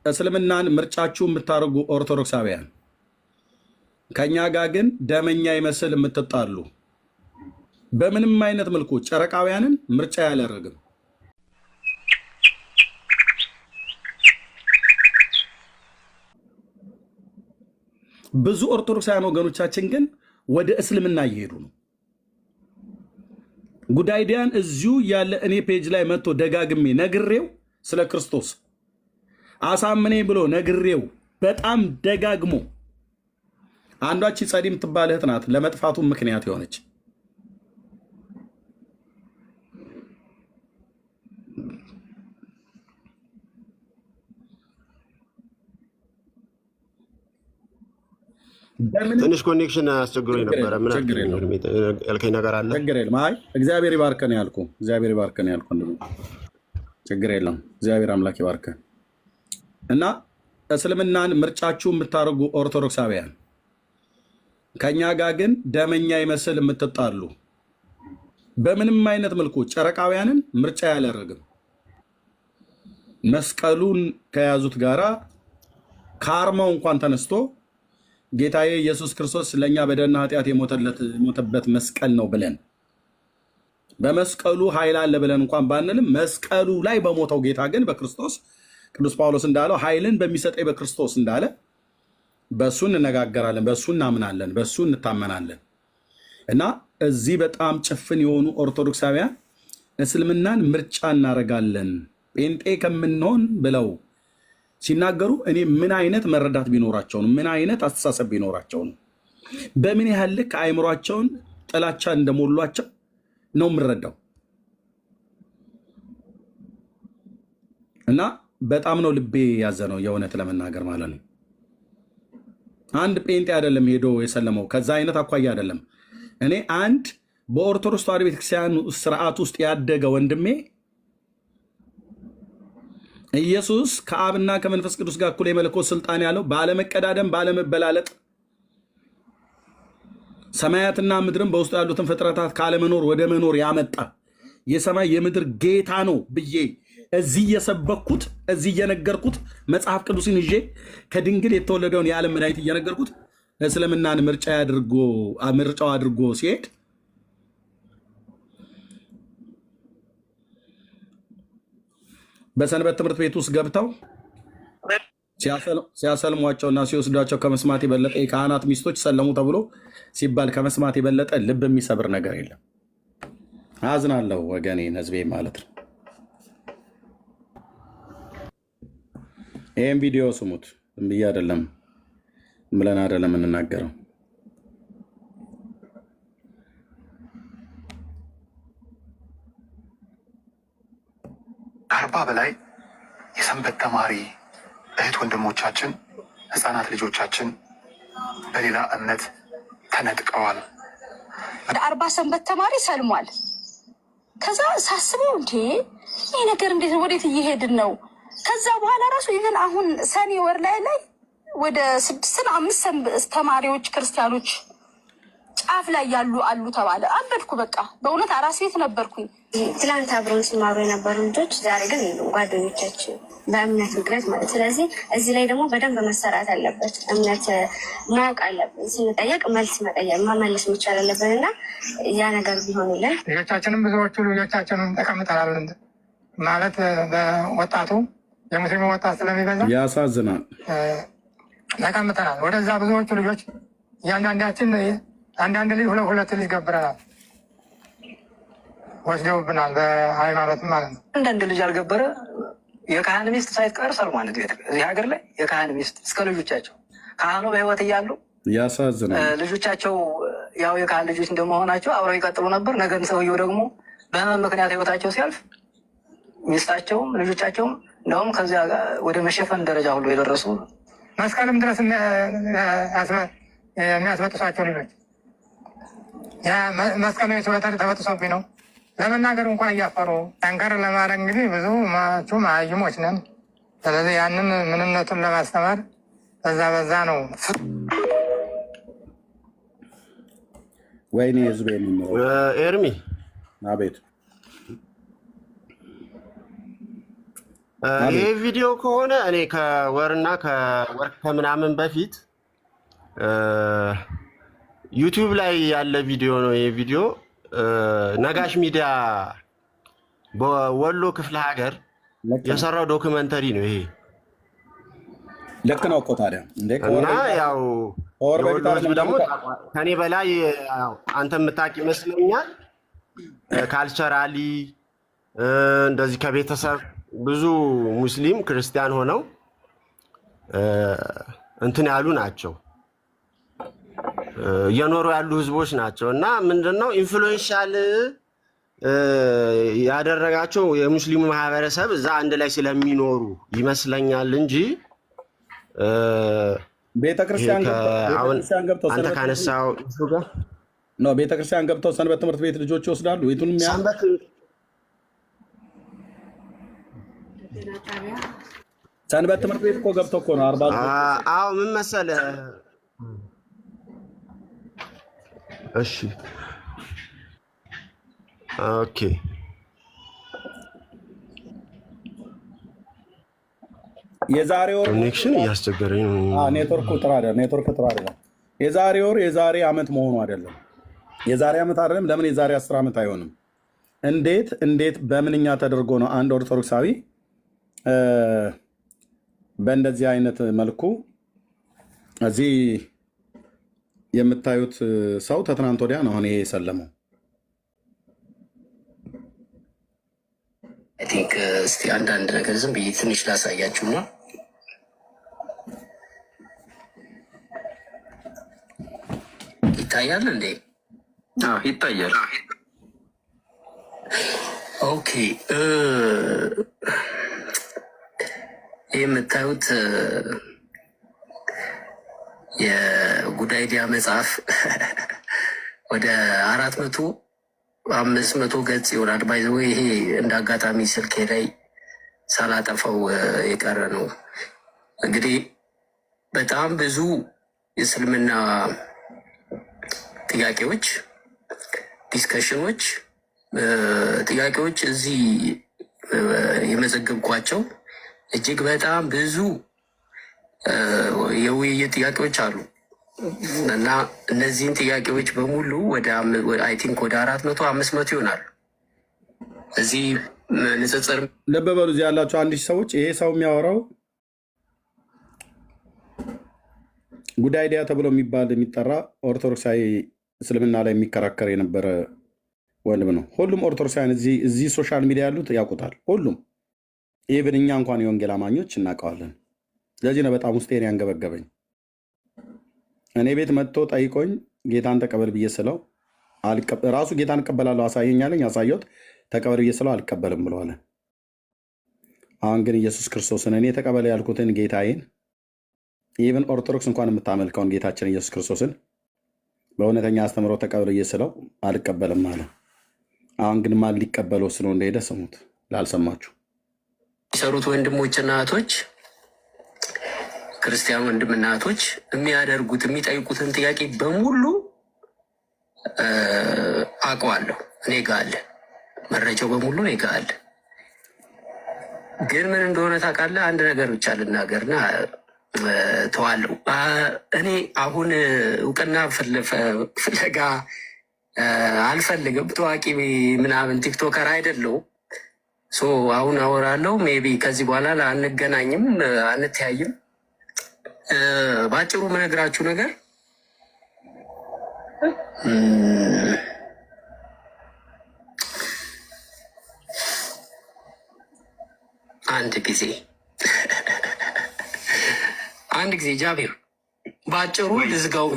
እስልምናን ምርጫችሁ የምታደርጉ ኦርቶዶክሳውያን ከኛ ጋር ግን ደመኛ ይመስል የምትጣሉ በምንም አይነት መልኩ ጨረቃውያንን ምርጫ ያላደረግም። ብዙ ኦርቶዶክሳውያን ወገኖቻችን ግን ወደ እስልምና እየሄዱ ነው። ጉዳይዲያን እዚሁ ያለ እኔ ፔጅ ላይ መጥቶ ደጋግሜ ነግሬው ስለ ክርስቶስ አሳምኔ ብሎ ነግሬው በጣም ደጋግሞ አንዷች ጸዲ የምትባል እህት ናት ለመጥፋቱ ምክንያት የሆነች። ትንሽ ኮኔክሽን አስቸግሮኝ ነበረ። ምን ያልከኝ ነገር አለ? ችግር የለም። አይ እግዚአብሔር ይባርከን ያልኩ እግዚአብሔር ይባርከን ያልኩ ችግር የለም። እግዚአብሔር አምላክ ይባርከን። እና እስልምናን ምርጫችሁ የምታደርጉ ኦርቶዶክሳውያን ከኛ ጋር ግን ደመኛ ይመስል የምትጣሉ በምንም አይነት መልኩ ጨረቃውያንን ምርጫ ያላደረግም። መስቀሉን ከያዙት ጋራ ከአርማው እንኳን ተነስቶ ጌታዬ ኢየሱስ ክርስቶስ ለእኛ በደልና ኃጢአት የሞተበት መስቀል ነው ብለን በመስቀሉ ኃይል አለ ብለን እንኳን ባንልም መስቀሉ ላይ በሞተው ጌታ ግን በክርስቶስ ቅዱስ ጳውሎስ እንዳለው ኃይልን በሚሰጠኝ በክርስቶስ እንዳለ በእሱ እንነጋገራለን፣ በእሱ እናምናለን፣ በእሱ እንታመናለን። እና እዚህ በጣም ጭፍን የሆኑ ኦርቶዶክሳውያን እስልምናን ምርጫ እናደርጋለን ጴንጤ ከምንሆን ብለው ሲናገሩ እኔ ምን አይነት መረዳት ቢኖራቸው ነው? ምን አይነት አስተሳሰብ ቢኖራቸው ነው? በምን ያህል ልክ አእምሯቸውን ጥላቻ እንደሞሏቸው ነው የምረዳው። እና በጣም ነው ልቤ ያዘነው የእውነት ለመናገር ማለት ነው። አንድ ጴንጤ አይደለም ሄዶ የሰለመው፣ ከዛ አይነት አኳያ አይደለም። እኔ አንድ በኦርቶዶክስ ተዋሕዶ ቤተክርስቲያን ስርዓት ውስጥ ያደገ ወንድሜ ኢየሱስ ከአብና ከመንፈስ ቅዱስ ጋር እኩል የመለኮት ስልጣን ያለው ባለመቀዳደም ባለመበላለጥ ሰማያትና ምድርን በውስጡ ያሉትን ፍጥረታት ካለመኖር ወደ መኖር ያመጣ የሰማይ የምድር ጌታ ነው ብዬ እዚህ እየሰበኩት እዚህ እየነገርኩት መጽሐፍ ቅዱስን ይዤ ከድንግል የተወለደውን የዓለም መድኃኒት እየነገርኩት እስልምናን ምርጫው አድርጎ ሲሄድ በሰንበት ትምህርት ቤት ውስጥ ገብተው ሲያሰልሟቸውና ሲወስዷቸው ከመስማት የበለጠ የካህናት ሚስቶች ሰለሙ ተብሎ ሲባል ከመስማት የበለጠ ልብ የሚሰብር ነገር የለም። አዝናለሁ ወገኔን፣ ህዝቤ ማለት ነው። ይህም ቪዲዮ ስሙት። ብዬ አይደለም ብለን አይደለም እንናገረው። ከ40 በላይ የሰንበት ተማሪ እህት ወንድሞቻችን፣ ህፃናት ልጆቻችን በሌላ እምነት ተነጥቀዋል። ወደ 40 ሰንበት ተማሪ ሰልሟል። ከዛ ሳስበው እንዴ ይሄ ነገር እንዴት ወዴት እየሄድን ነው? ከዛ በኋላ ራሱ ይህን አሁን ሰኔ ወር ላይ ወደ 6-5 ተማሪዎች ክርስቲያኖች ጫፍ ላይ ያሉ አሉ ተባለ። አበድኩ በቃ በእውነት አራስ ቤት ነበርኩኝ። ትላንት አብረውን ሲማሩ የነበሩ ልጆች ዛሬ ግን ጓደኞቻችን በእምነት ምክንያት ማለት። ስለዚህ እዚህ ላይ ደግሞ በደንብ መሰራት አለበት። እምነት ማወቅ አለብን። ስንጠየቅ መልስ መመለስ መቻል አለብን እና ያ ነገር ቢሆንልን ልጆቻችንም ብዙዎቹ ልጆቻችንን ተቀምጠናል ማለት በወጣቱ የሙስሊሙ ወጣት ስለሚበዛ ያሳዝናል። ተቀምጠናል። ወደዛ ብዙዎቹ ልጆች እያንዳንዳችን አንዳንድ ልጅ ሁለት ልጅ ገብረናል፣ ወስደውብናል። በሃይማኖት ማለት ነው። አንዳንድ ልጅ አልገበረ የካህን ሚስት ሳይቀር ሰልሟል። እዚህ ሀገር ላይ የካህን ሚስት እስከ ልጆቻቸው ካህኑ በህይወት እያሉ ያሳዝናል። ልጆቻቸው ያው የካህን ልጆች እንደመሆናቸው አብረው ይቀጥሉ ነበር። ነገር ሰውየው ደግሞ በህመም ምክንያት ህይወታቸው ሲያልፍ ሚስታቸውም ልጆቻቸውም እንደውም ከዚያ ወደ መሸፈን ደረጃ ሁሉ የደረሱ መስቀልም ድረስ የሚያስበጥሷቸው ልጆች መስቀል ተበጥሶብኝ ነው ለመናገር እንኳን እያፈሩ ጠንከር ለማድረግ እንግዲህ ብዙ ማቹ መሀይሞች ነን። ስለዚህ ያንን ምንነቱን ለማስተማር በዛ ነው። ወይኔ ህዝብ ኤርሚ አቤት ይሄ ቪዲዮ ከሆነ እኔ ከወርና ከወር ከምናምን በፊት ዩቲዩብ ላይ ያለ ቪዲዮ ነው። ይሄ ቪዲዮ ነጋሽ ሚዲያ በወሎ ክፍለ ሀገር የሰራው ዶክመንተሪ ነው ይሄ። ልክ ነው እኮ ታዲያ እና ያው የወሎ ህዝብ ደግሞ ከኔ በላይ አንተ የምታውቅ ይመስለኛል። ካልቸራሊ እንደዚህ ከቤተሰብ ብዙ ሙስሊም ክርስቲያን ሆነው እንትን ያሉ ናቸው፣ እየኖሩ ያሉ ህዝቦች ናቸው። እና ምንድነው ኢንፍሉዌንሻል ያደረጋቸው የሙስሊሙ ማህበረሰብ እዛ አንድ ላይ ስለሚኖሩ ይመስለኛል እንጂ ቤተክርስቲያን ገብተው አንተ ካነሳው ነው ቤተክርስቲያን ገብተው ሰንበት ትምህርት ቤት ልጆች ይወስዳሉ። የቱንም ሰንበት ትምህርት ቤት እኮ ገብተው እኮ ነው 40 አዎ ምን መሰለህ እሺ ኦኬ የዛሬ ወር ኮኔክሽን እያስቸገረኝ ነው። ኔትወርክ ጥሩ አይደለም። የዛሬ ወር የዛሬ ዓመት መሆኑ አይደለም። የዛሬ ዓመት አይደለም። ለምን የዛሬ 10 ዓመት አይሆንም? እንዴት በምንኛ ተደርጎ ነው አንድ ኦርቶዶክሳዊ በእንደዚህ አይነት መልኩ እዚህ የምታዩት ሰው ተትናንት ወዲያ ነው አሁን ይሄ የሰለመው። አይ ቲንክ እስቲ አንዳንድ ነገር ዝም ብዬ ትንሽ ላሳያችሁ ነው። ይታያል እንዴ? አዎ ይታያል። ኦኬ የምታዩት የጉዳይዲያ መጽሐፍ ወደ 400-500 ገጽ ይሆናል። ባይዘው ይሄ እንደ አጋጣሚ ስልኬ ላይ ሳላጠፋው የቀረ ነው። እንግዲህ በጣም ብዙ የእስልምና ጥያቄዎች፣ ዲስከሽኖች፣ ጥያቄዎች እዚህ የመዘገብኳቸው እጅግ በጣም ብዙ የውይይት ጥያቄዎች አሉ እና እነዚህን ጥያቄዎች በሙሉ አይ ቲንክ ወደ 400-500 ይሆናሉ። እዚህ ንጽጽር ልብ በሉ። እዚህ ያላቸው አንድ ሰዎች ይሄ ሰው የሚያወራው ጉዳይዲያ ተብሎ የሚጠራ ኦርቶዶክሳዊ እስልምና ላይ የሚከራከር የነበረ ወንድም ነው። ሁሉም ኦርቶዶክሳውያን እዚህ ሶሻል ሚዲያ ያሉት ያውቁታል። ሁሉም ኢቭን እኛ እንኳን የወንጌል አማኞች እናውቀዋለን። ስለዚህ ነው በጣም ውስጤን ያንገበገበኝ። እኔ ቤት መጥቶ ጠይቆኝ ጌታን ተቀበል ብዬ ስለው ራሱ ጌታን እቀበላለሁ አሳየኛለኝ። አሳየሁት። ተቀበል ብዬ ስለው አልቀበልም ብለዋል። አሁን ግን ኢየሱስ ክርስቶስን እኔ ተቀበል ያልኩትን ጌታዬን ኢቭን ኦርቶዶክስ እንኳን የምታመልከውን ጌታችን ኢየሱስ ክርስቶስን በእውነተኛ አስተምሮ ተቀበል ብዬ ስለው አልቀበልም አለ። አሁን ግን ማን ሊቀበለው ስለ እንደሄደ ስሙት ላልሰማችሁ። የሚሰሩት ወንድሞችና እህቶች፣ ክርስቲያን ወንድምና እህቶች የሚያደርጉት የሚጠይቁትን ጥያቄ በሙሉ አውቀዋለሁ። እኔ ጋ አለ መረጃው በሙሉ እኔ ጋ አለ። ግን ምን እንደሆነ ታውቃለህ? አንድ ነገር ብቻ ልናገርና ተዋለሁ። እኔ አሁን እውቅና ፍለጋ አልፈልግም። ታዋቂ ምናምን ቲክቶከር አይደለሁም። አሁን አወራለሁ። ሜቢ ከዚህ በኋላ አንገናኝም፣ አንተያይም። በአጭሩ የምነግራችሁ ነገር አንድ ጊዜ ጃቤር በአጭሩ ልዝጋው።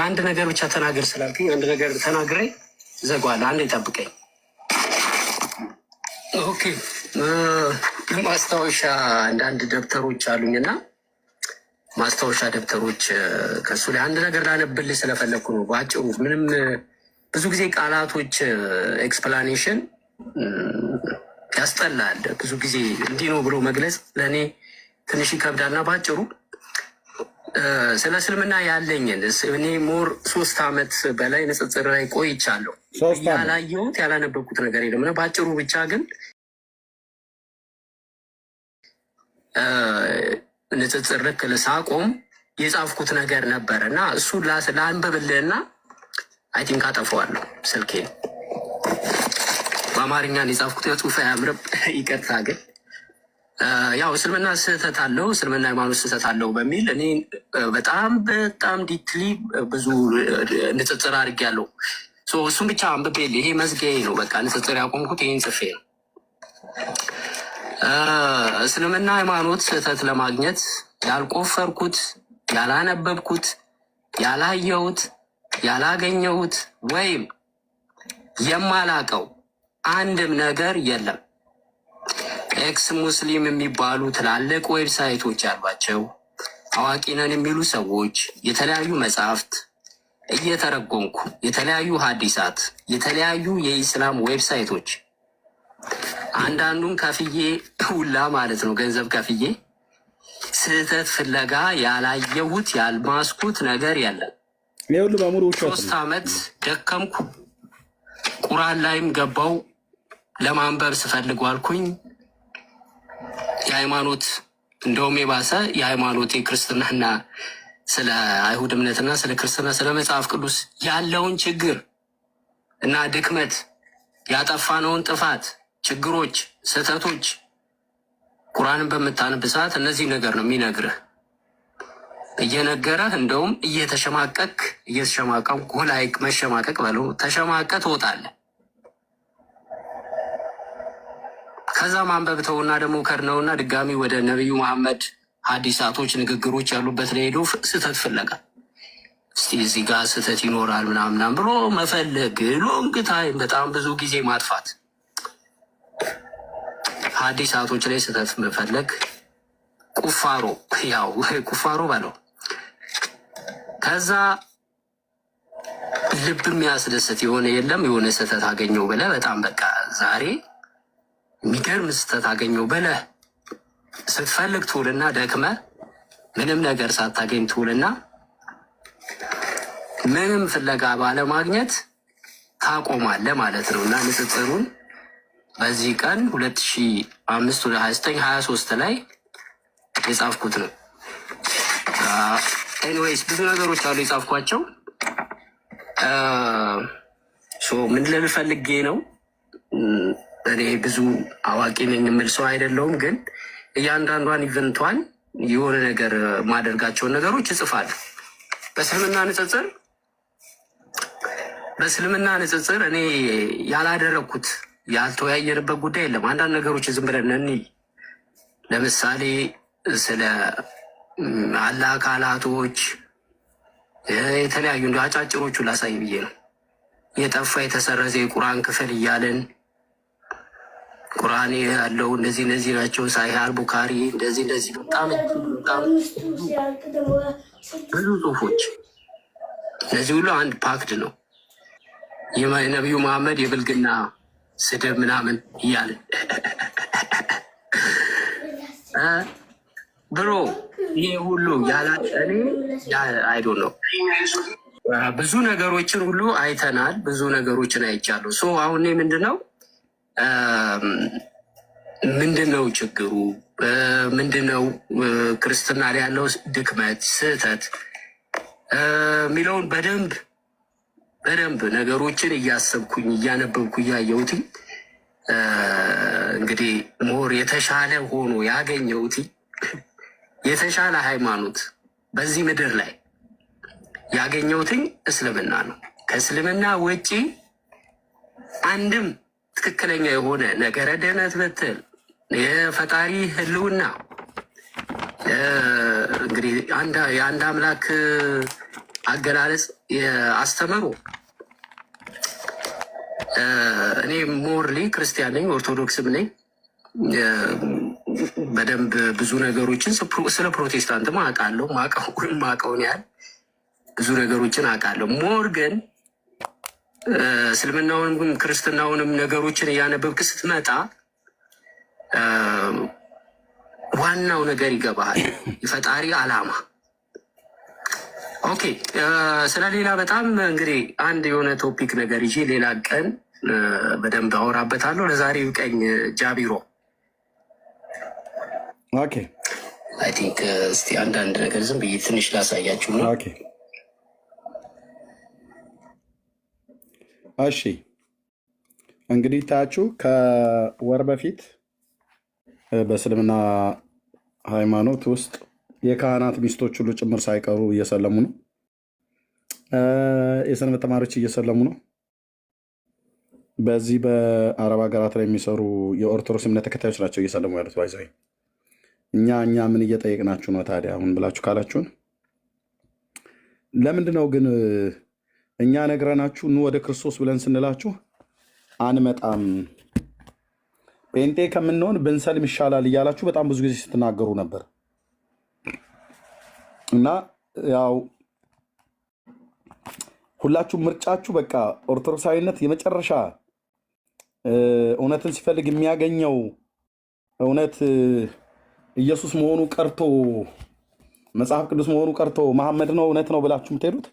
አንድ ነገር ብቻ ተናገር ስላልከኝ አንድ ነገር ተናግሬ ዘጓል። አንድ ይጠብቀኝ። ኦኬ። ማስታወሻ አንዳንድ ደብተሮች አሉኝና ማስታወሻ ደብተሮች ከሱ ላይ አንድ ነገር ላነብልህ ስለፈለግኩ ነው። በአጭሩ ምንም ብዙ ጊዜ ቃላቶች ኤክስፕላኔሽን ያስጠላል። ብዙ ጊዜ እንዲህ ነው ብሎ መግለጽ ለእኔ ትንሽ ይከብዳልና በአጭሩ ስለ እስልምና ያለኝን እኔ ሞር 3 ዓመት በላይ ንጽጽር ላይ ቆይቻለሁ። ያላየሁት ያላነበብኩት ነገር የለም እና በአጭሩ ብቻ ግን ንጽጽር ልክ ሳቆም የጻፍኩት ነገር ነበር እና እሱ ለአንብብልህና አይ ቲንክ አጠፋዋለሁ ስልኬን። በአማርኛ የጻፍኩት የጽሁፍ አያምርም፣ ይቅርታ። ግን ያው እስልምና ስህተት አለው፣ እስልምና ሃይማኖት ስህተት አለው በሚል እኔ በጣም ዲትሊ ብዙ ንጽጽር አድርጌያለሁ። እሱም ብቻ አንብቤልህ ይሄ መዝጊያዬ ነው። በቃ ንጽጽር ያቆምኩት ይህን ጽፌ ነው። እስልምና ሃይማኖት ስህተት ለማግኘት ያልቆፈርኩት፣ ያላነበብኩት፣ ያላየሁት፣ ያላገኘሁት ወይም የማላቀው አንድም ነገር የለም። ኤክስ ሙስሊም የሚባሉ ትላልቅ ዌብሳይቶች ያሏቸው አዋቂ ነን የሚሉ ሰዎች የተለያዩ መጽሐፍት እየተረጎምኩ የተለያዩ ሀዲሳት፣ የተለያዩ የኢስላም ዌብሳይቶች አንዳንዱን ከፍዬ ሁላ ማለት ነው ገንዘብ ከፍዬ ስህተት ፍለጋ ያላየሁት ያልማስኩት ነገር የለም። 3 ዓመት ደከምኩ። ቁርአን ላይም ገባው ለማንበብ ስፈልግ ዋልኩኝ። የሃይማኖት እንደውም የባሰ የሃይማኖት የክርስትናና ስለ አይሁድ እምነትና ስለ ክርስትና ስለ መጽሐፍ ቅዱስ ያለውን ችግር እና ድክመት፣ ያጠፋነውን ጥፋት፣ ችግሮች፣ ስህተቶች ቁርአንን በምታነብ ሰዓት እነዚህ ነገር ነው የሚነግርህ። እየነገረህ እንደውም እየተሸማቀቅ ላይክ መሸማቀቅ በለው ተሸማቀ ትወጣለህ። ከዛ ማንበብ ተውና ደግሞ ከድነውና ድጋሚ ወደ ነቢዩ መሐመድ ሀዲሳቶች ንግግሮች ያሉበት ላይ ሄዶ ስህተት ፍለጋ እስቲ እዚህ ጋር ስህተት ይኖራል ምናምናም ብሎ መፈለግ፣ ሎንግ ታይም በጣም ብዙ ጊዜ ማጥፋት፣ ሀዲሳቶች ላይ ስህተት መፈለግ፣ ቁፋሮ፣ ያው ቁፋሮ በለው። ከዛ ልብ የሚያስደስት የሆነ የለም የሆነ ስህተት አገኘው ብለህ በጣም በቃ ዛሬ የሚገርም ስህተት አገኘው ብለህ ስትፈልግ ትውልና ደክመህ ምንም ነገር ሳታገኝ ትውልና ምንም ፍለጋ ባለማግኘት ታቆማለህ ማለት ነው። እና ንጽጽሩን በዚህ ቀን 2005 ወደ 2923 ላይ የጻፍኩት ነው። ኤኒዌይስ ብዙ ነገሮች አሉ የጻፍኳቸው። ምን ልል ፈልጌ ነው፣ እኔ ብዙ አዋቂ ነኝ የምል ሰው አይደለሁም፣ ግን እያንዳንዷን ኢቨንቷን የሆነ ነገር ማደርጋቸውን ነገሮች እጽፋለሁ። በእስልምና ንጽጽር እኔ ያላደረግኩት ያልተወያየንበት ጉዳይ የለም። አንዳንድ ነገሮች ዝም ብለን እንይ። ለምሳሌ ስለ አላህ አካላቶች የተለያዩ እንደ አጫጭሮቹ ላሳይ ብዬ ነው። የጠፋ የተሰረዘ የቁርአን ክፍል እያለን ቁርአን ያለው እነዚህ ናቸው፣ ሳሂህ አልቡካሪ እንደዚህ በጣም ብዙ ጽሁፎች፣ እነዚህ ሁሉ አንድ ፓክድ ነው። የነቢዩ መሐመድ የብልግና ስድብ ምናምን እያለን ብሮ ይሄ ሁሉ ያላጠኔ አይዶ ነው። ብዙ ነገሮችን ሁሉ አይተናል፣ ብዙ ነገሮችን አይቻሉ። አሁን ምንድነው ችግሩ? ምንድነው ክርስትና ላይ ያለው ድክመት፣ ስህተት የሚለውን በደንብ ነገሮችን እያሰብኩኝ እያነበብኩ እያየሁት እንግዲህ ሞር የተሻለ ሆኖ ያገኘሁት የተሻለ ሃይማኖት በዚህ ምድር ላይ ያገኘሁትኝ እስልምና ነው። ከእስልምና ውጪ አንድም ትክክለኛ የሆነ ነገረ ድህነት ብትል የፈጣሪ ህልውና እንግዲህ የአንድ አምላክ አገላለጽ አስተምሮ እኔ ሞርሊ ክርስቲያን ነኝ፣ ኦርቶዶክስም ነኝ። በደንብ ብዙ ነገሮችን ስለ ፕሮቴስታንትም አውቃለሁ። ማውቀውን ያህል ብዙ ነገሮችን አውቃለሁ። ሞር ግን እስልምናውንም ክርስትናውንም ነገሮችን እያነበብክ ስትመጣ ዋናው ነገር ይገባሃል፣ የፈጣሪ ዓላማ። ኦኬ፣ ስለሌላ በጣም እንግዲህ አንድ የሆነ ቶፒክ ነገር ይዤ ሌላ ቀን በደንብ አወራበታለሁ። ለዛሬ ይብቀኝ። ጃቢሮ ኦኬ አይ ቲንክ እስቲ አንዳንድ ነገር ዝም ብዬ ትንሽ ላሳያችሁ ነው። ኦኬ እሺ እንግዲህ ታያችሁ ከወር በፊት በእስልምና ሃይማኖት ውስጥ የካህናት ሚስቶች ሁሉ ጭምር ሳይቀሩ እየሰለሙ ነው። የሰንበት ተማሪዎች እየሰለሙ ነው። በዚህ በአረብ ሀገራት ላይ የሚሰሩ የኦርቶዶክስ እምነት ተከታዮች ናቸው እየሰለሙ ያሉት። ባይዘይ እኛ ምን እየጠየቅናችሁ ነው ታዲያ አሁን ብላችሁ ካላችሁን፣ ለምንድን ነው ግን እኛ ነግረናችሁ ኑ ወደ ክርስቶስ ብለን ስንላችሁ አንመጣም፣ ጴንጤ ከምንሆን ብንሰልም ይሻላል እያላችሁ በጣም ብዙ ጊዜ ስትናገሩ ነበር። እና ያው ሁላችሁም ምርጫችሁ በቃ ኦርቶዶክሳዊነት የመጨረሻ እውነትን ሲፈልግ የሚያገኘው እውነት ኢየሱስ መሆኑ ቀርቶ መጽሐፍ ቅዱስ መሆኑ ቀርቶ መሐመድ ነው እውነት ነው ብላችሁ የምትሄዱት